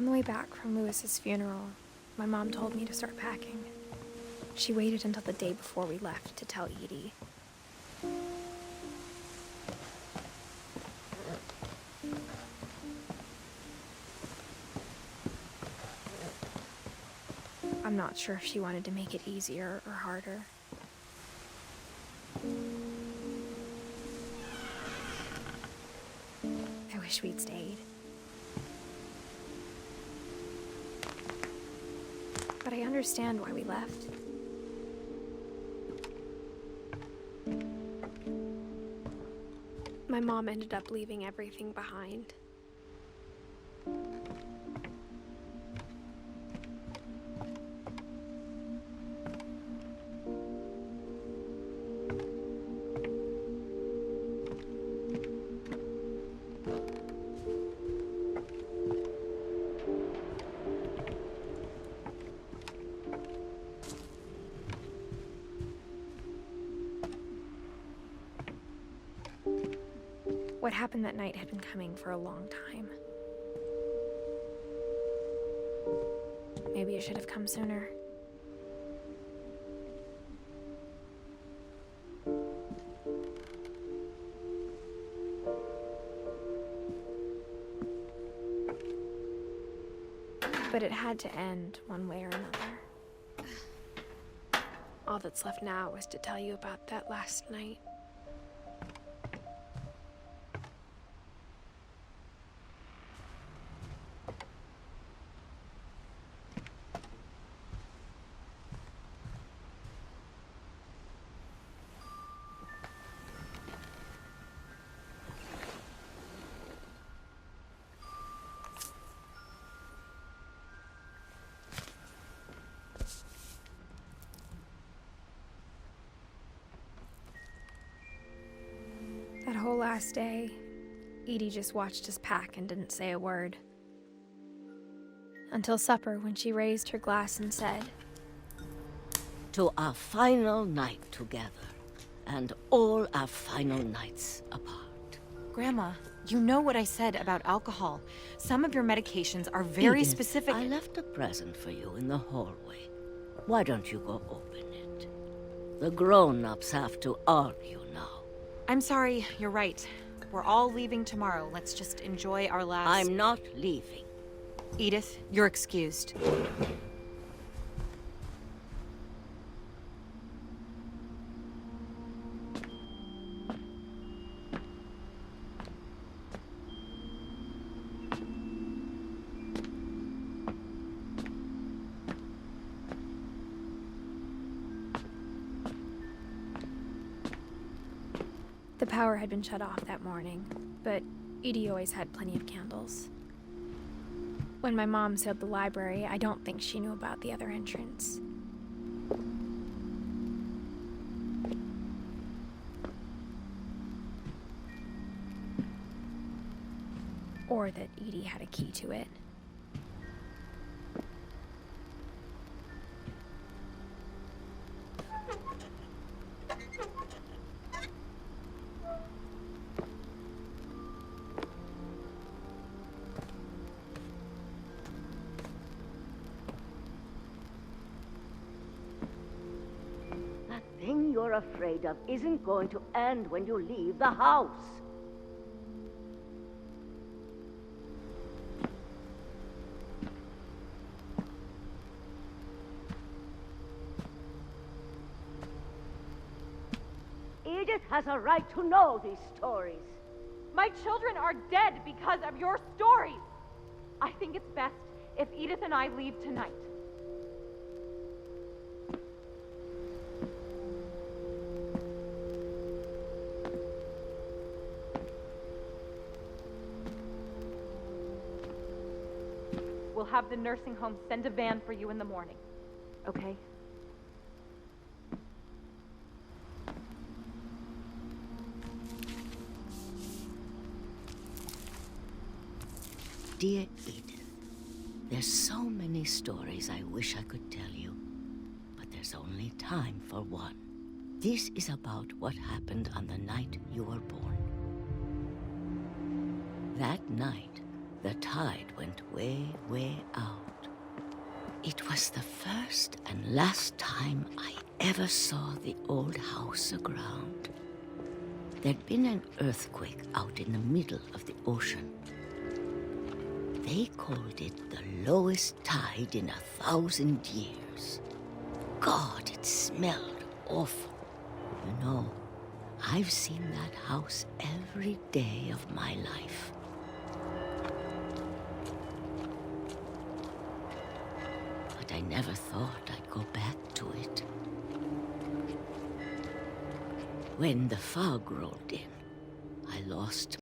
On the way back from Lewis's funeral, my mom told me to start packing. She waited until the day before we left to tell Edie. I'm not sure if she wanted to make it easier or harder. I wish we'd stayed. But I understand why we left. My mom ended up leaving everything behind. What happened that night had been coming for a long time. Maybe it should have come sooner. But it had to end one way or another. All that's left now is to tell you about that last night. That whole last day, Edie just watched us pack and didn't say a word. Until supper, when she raised her glass and said, "To our final night together, and all our final nights apart." Grandma, you know what I said about alcohol. Some of your medications are very Edith, specific. I left a present for you in the hallway. Why don't you go open it? The grown-ups have to argue now. I'm sorry, you're right. We're all leaving tomorrow. Let's just enjoy our last... I'm not leaving. Edith, you're excused. the power had been shut off that morning, but Edie always had plenty of candles. When my mom sealed the library, I don't think she knew about the other entrance. Or that Edie had a key to it. That thing you're afraid of isn't going to end when you leave the house. Edith has a right to know these stories. My children are dead because of your stories. I think it's best if Edith and I leave tonight. We'll have the nursing home send a van for you in the morning, okay? Dear Edith, there's so many stories I wish I could tell you, but there's only time for one. This is about what happened on the night you were born. That night, The tide went way, way out. It was the first and last time I ever saw the old house aground. There'd been an earthquake out in the middle of the ocean. They called it the lowest tide in 1,000 years. God, it smelled awful. You know, I've seen that house every day of my life. But I never thought I'd go back to it. When the fog rolled in, I lost